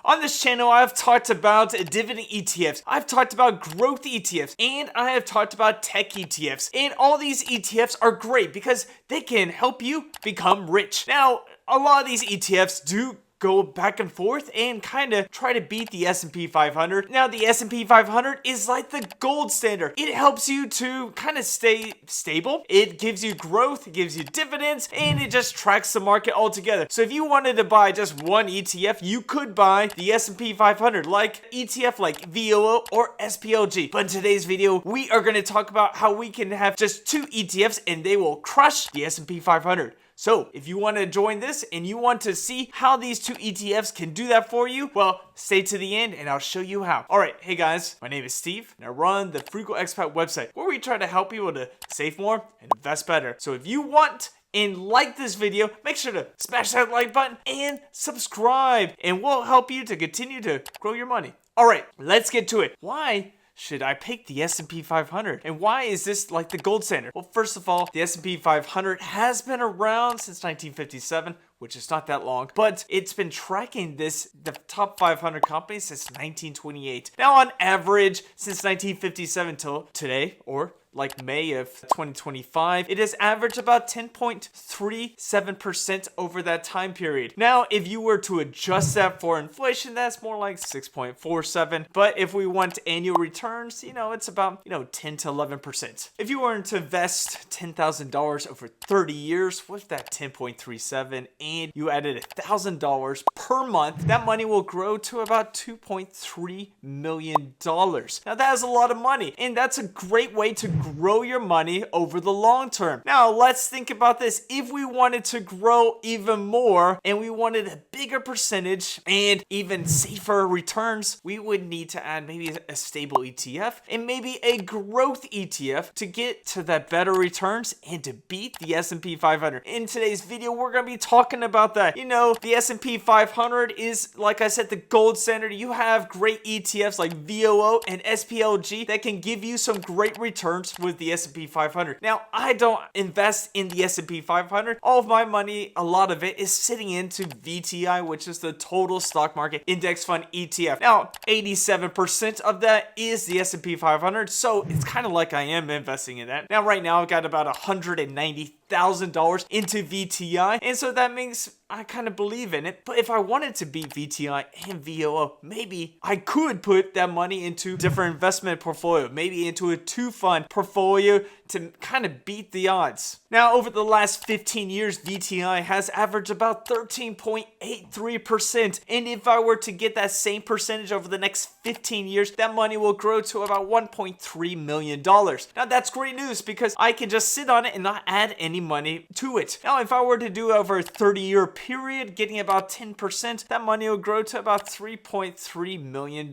On this channel, I've talked about dividend ETFs, I've talked about growth ETFs, and I have talked about tech ETFs. And all these ETFs are great because they can help you become rich. Now, a lot of these ETFs do go back and forth and kind of try to beat the S&P 500. Now, the S&P 500 is like the gold standard. It helps you to kind of stay stable. It gives you growth, it gives you dividends, and it just tracks the market altogether. So if you wanted to buy just one ETF, you could buy the S&P 500, like ETF like VOO or SPLG. But in today's video, we are going to talk about how we can have just two ETFs and they will crush the S&P 500. So, if you want to join this and you want to see how these two ETFs can do that for you, well, stay to the end and I'll show you how. Alright, hey guys, my name is Steve and I run the Frugal Expat website where we try to help people to save more and invest better. So if you want and like this video, make sure to smash that like button and subscribe, and we'll help you to continue to grow your money. Alright, let's get to it. Why should I pick the S&P 500? And why is this like the gold standard? Well, first of all, the S&P 500 has been around since 1957, which is not that long, but it's been tracking the top 500 companies since 1928. Now, on average, since 1957 till today, or like May of 2025, it has averaged about 10.37% over that time period. Now, if you were to adjust that for inflation, that's more like 6.47. But if we want annual returns, it's about, 10 to 11%. If you were to invest $10,000 over 30 years with that 10.37 and you added $1,000 per month, that money will grow to about $2.3 million. Now, that is a lot of money, and that's a great way to grow your money over the long term. Now, let's think about this. If we wanted to grow even more and we wanted a bigger percentage and even safer returns, we would need to add maybe a stable ETF and maybe a growth ETF to get to that better returns and to beat the S&P 500. In today's video, we're going to be talking about that. The S&P 500 is, like I said, the gold standard. You have great ETFs like VOO and SPLG that can give you some great returns with the S&P 500. Now, I don't invest in the S&P 500. All of my money, a lot of it, is sitting into VTI, which is the total stock market index fund ETF. Now, 87% of that is the S&P 500, so it's kind of like I am investing in that. Now, right now, I've got about $190,000 into VTI, and so that means I kind of believe in it. But if I wanted to beat VTI and VOO, maybe I could put that money into different investment portfolio, maybe into a two-fund portfolio to kind of beat the odds. Now, over the last 15 years, VTI has averaged about 13.83%. And if I were to get that same percentage over the next 15 years, that money will grow to about $1.3 million. Now, that's great news because I can just sit on it and not add any money to it. Now, if I were to do over a 30-year period, getting about 10%, that money will grow to about $3.3 million.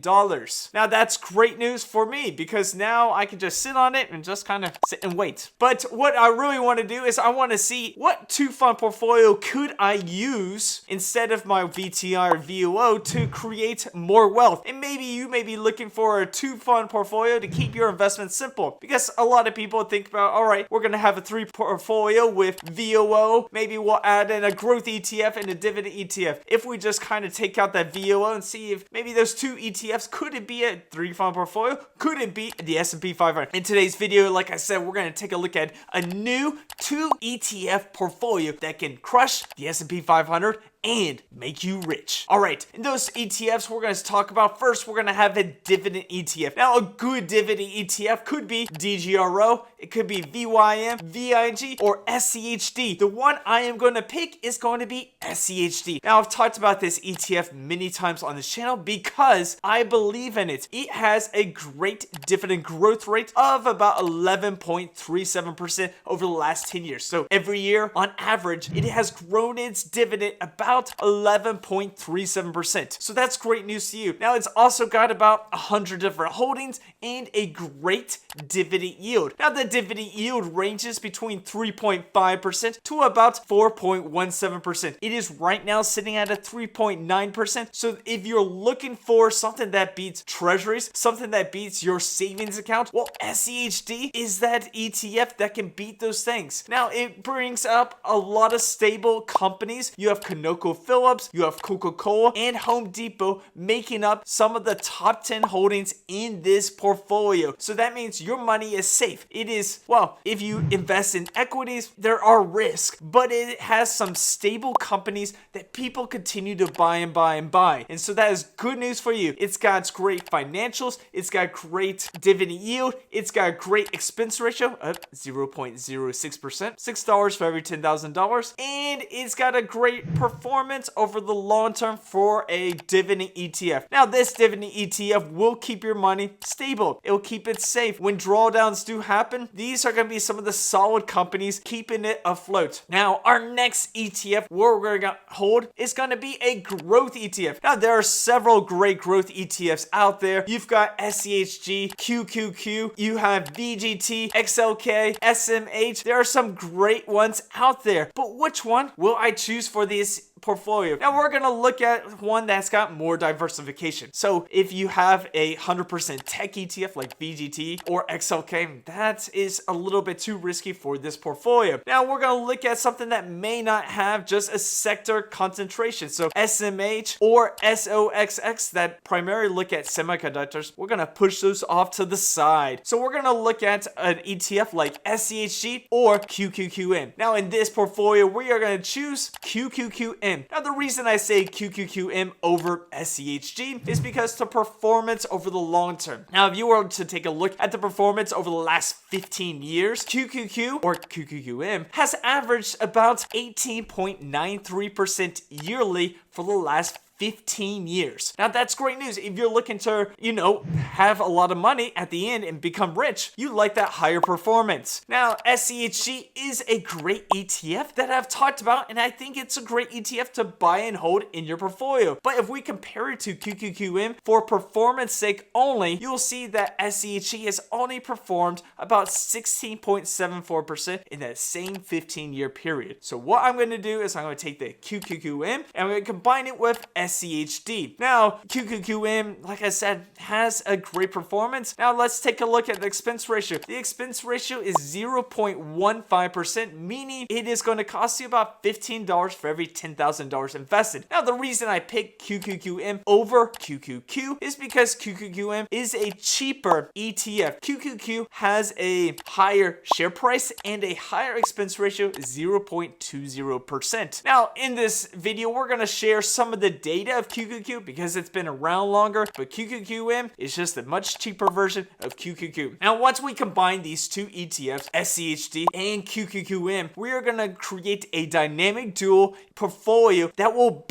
Now, that's great news for me because now I can just sit on it and just kind of sit and wait. But what I really want to do is I want to see what two-fund portfolio could I use instead of my VTI or VOO to create more wealth. And maybe you may be looking for a two-fund portfolio to keep your investments simple, because a lot of people think about, all right, we're going to have a three portfolio with VOO. Maybe we'll add in a growth ETF and a dividend ETF. If we just kind of take out that VOO and see if maybe those two ETFs, could it be a three-fund portfolio? Could it be the S&P 500? In today's video, like I said, we're going to take a look at a new two ETF portfolio that can crush the S&P 500 and make you rich. All right, in those ETFs we're going to talk about, first we're going to have a dividend ETF. Now, a good dividend ETF could be DGRO, it could be VYM, VIG, or SCHD. The one I am going to pick is going to be SCHD. Now, I've talked about this ETF many times on this channel because I believe in it. It has a great dividend growth rate of about 11.37% over the last 10 years. So every year, on average, it has grown its dividend about 11.37%. So that's great news to you. Now, it's also got about 100 different holdings and a great dividend yield. Now, the dividend yield ranges between 3.5% to about 4.17%. It is right now sitting at a 3.9%. So if you're looking for something that beats treasuries, something that beats your savings account, well, SCHD is that ETF that can beat those things. Now, it brings up a lot of stable companies. You have Conoco ConocoPhillips, you have Coca-Cola, and Home Depot making up some of the top 10 holdings in this portfolio. So that means your money is safe. It is, well, if you invest in equities, there are risks, but it has some stable companies that people continue to buy and buy and buy. And so that is good news for you. It's got great financials, it's got great dividend yield, it's got great expense ratio of 0.06%, $6 for every $10,000, and it's got a great performance over the long term for a dividend ETF. Now, this dividend ETF will keep your money stable. It'll keep it safe. When drawdowns do happen, these are going to be some of the solid companies keeping it afloat. Now, our next ETF we're going to hold is going to be a growth ETF. Now, there are several great growth ETFs out there. You've got schd, QQQ, you have VGT, XLK, SMH. There are some great ones out there, but which one will I choose for this portfolio? Now we're going to look at one that's got more diversification. So if you have a 100% tech ETF like VGT or XLK, that is a little bit too risky for this portfolio. Now we're going to look at something that may not have just a sector concentration. So SMH or SOXX that primarily look at semiconductors, we're going to push those off to the side. So we're going to look at an ETF like SCHG or QQQM. Now in this portfolio, we are going to choose QQQM. Now, the reason I say QQQM over SCHG is because the performance over the long term. Now, if you were to take a look at the performance over the last 15 years, QQQ or QQQM has averaged about 18.93% yearly for the last 15 years. Now that's great news. If you're looking to, have a lot of money at the end and become rich, you like that higher performance. Now, SCHG is a great ETF that I've talked about, and I think it's a great ETF to buy and hold in your portfolio. But if we compare it to QQQM for performance sake only, you'll see that SCHG has only performed about 16.74% in that same 15-year period. So what I'm going to do is I'm going to take the QQQM and I'm going to combine it with SCHD. Now, QQQM, like I said, has a great performance. Now, let's take a look at the expense ratio. The expense ratio is 0.15%, meaning it is going to cost you about $15 for every $10,000 invested. Now, the reason I picked QQQM over QQQ is because QQQM is a cheaper ETF. QQQ has a higher share price and a higher expense ratio, 0.20%. Now, in this video, we're going to share some of the data of QQQ because it's been around longer, but QQQM is just a much cheaper version of QQQ. Now, once we combine these two ETFs, SCHD and QQQM, we are going to create a dynamic dual portfolio that will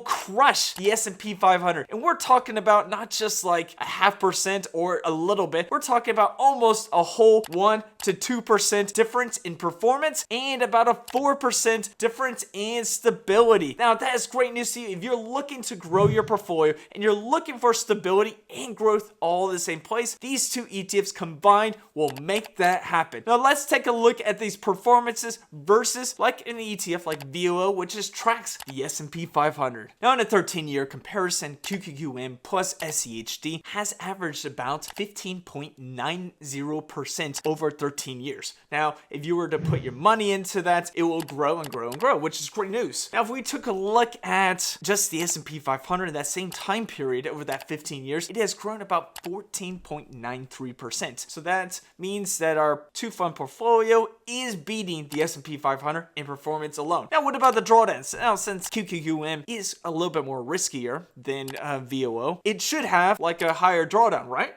crush the S&P 500. And we're talking about not just like a 0.5% or a little bit. We're talking about almost a whole 1 to 2% difference in performance and about a 4% difference in stability. Now, that is great news to you if you're looking to grow your portfolio and you're looking for stability and growth all in the same place. These two ETFs combined will make that happen. Now, let's take a look at these performances versus like an ETF like VOO, which just tracks the S&P 500. Now, in a 13-year comparison, QQQM plus SCHD has averaged about 15.90% over 13 years. Now, if you were to put your money into that, it will grow and grow and grow, which is great news. Now, if we took a look at just the S&P 500 in that same time period over that 15 years, it has grown about 14.93%. So that means that our two-fund portfolio is beating the S&P 500 in performance alone. Now, what about the drawdowns? Now, since QQQM is a little bit more riskier than VOO, it should have like a higher drawdown, right?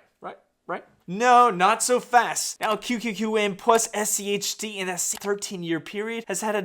No, not so fast. Now, QQQM plus SCHD in that 13-year period has had a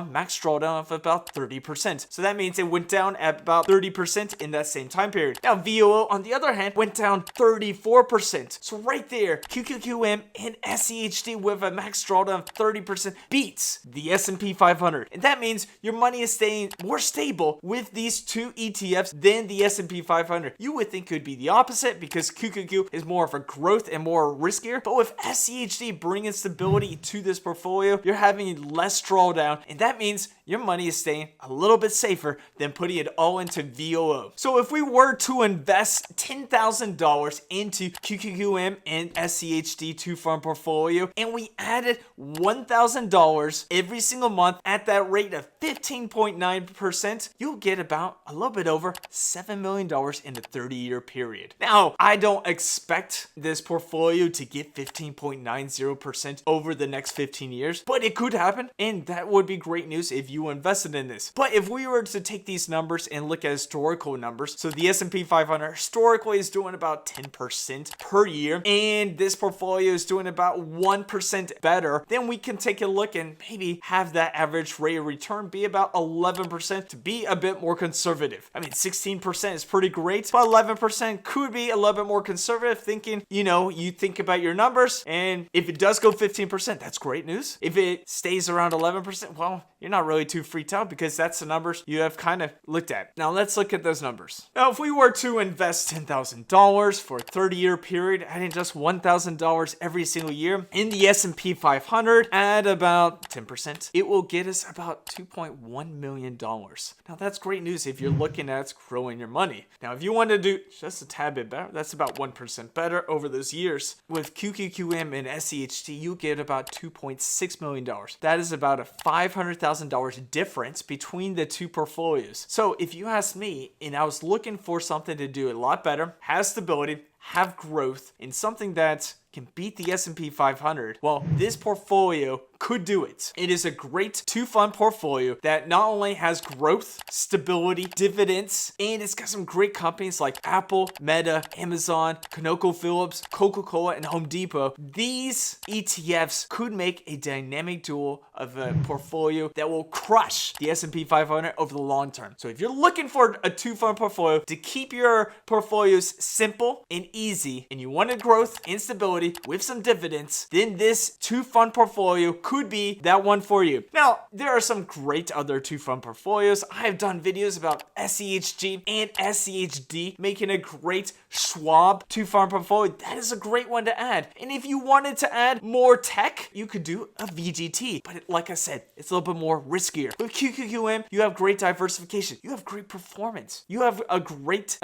max drawdown of about 30%. So that means it went down at about 30% in that same time period. Now, VOO, on the other hand, went down 34%. So right there, QQQM and SCHD with a max drawdown of 30% beats the S&P 500. And that means your money is staying more stable with these two ETFs than the S&P 500. You would think it could be the opposite because QQQ is more of a growth and more riskier. But with schd bringing stability to this portfolio, you're having less drawdown, and that means your money is staying a little bit safer than putting it all into VOO. So if we were to invest $10,000 into QQQM and schd 2-fund portfolio, and we added $1,000 every single month at that rate of 15.9%, you'll get about a little bit over $7 million in a 30-year period. Now, I don't expect this portfolio to get 15.90% over the next 15 years, but it could happen, and that would be great news if you invested in this. But if we were to take these numbers and look at historical numbers, so the S&P 500 historically is doing about 10% per year, and this portfolio is doing about 1% better, then we can take a look and maybe have that average rate of return be about 11% to be a bit more conservative. I mean, 16% is pretty great, but 11% could be a little bit more conservative, thinking, you think about your numbers, and if it does go 15%, that's great news. If it stays around 11%, well, you're not really too freaked out because that's the numbers you have kind of looked at. Now let's look at those numbers. Now, if we were to invest $10,000 for a 30-year period, adding just $1,000 every single year in the S&P 500 at about 10%, it will get us about $2.1 million. Now that's great news if you're looking at growing your money. Now, if you want to do just a tad bit better, that's about 1% better over those years. With QQQM and schd, you get about $2.6 million. That is about a $500,000 difference between the two portfolios. So if you ask me, and I was looking for something to do a lot better, have stability, have growth, and something that can beat the S&P 500, well, this portfolio could do it. It is a great 2-fund portfolio that not only has growth, stability, dividends, and it's got some great companies like Apple, Meta, Amazon, ConocoPhillips, Coca-Cola, and Home Depot. These ETFs could make a dynamic duo of a portfolio that will crush the S&P 500 over the long term. So if you're looking for a 2-fund portfolio to keep your portfolios simple and easy, and you wanted growth and stability with some dividends, then this 2-fund portfolio could be that one for you. Now, there are some great other 2-fund portfolios. I have done videos about SEHG and SEHD, making a great Schwab 2-fund portfolio. That is a great one to add. And if you wanted to add more tech, you could do a VGT. But like I said, it's a little bit more riskier. With QQQM, you have great diversification. You have great performance. You have a great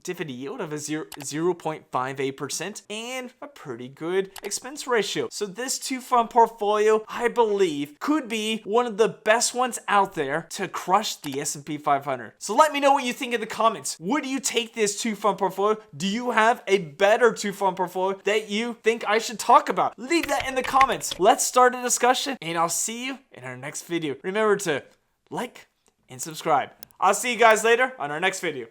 dividend yield of a 0.58% and a pretty good expense ratio. So this 2-fund portfolio, I believe, could be one of the best ones out there to crush the S&P 500. So let me know what you think in the comments. Would you take this 2-fund portfolio? Do you have a better 2-fund portfolio that you think I should talk about? Leave that in the comments. Let's start a discussion, and I'll see you in our next video. Remember to like and subscribe. I'll see you guys later on our next video.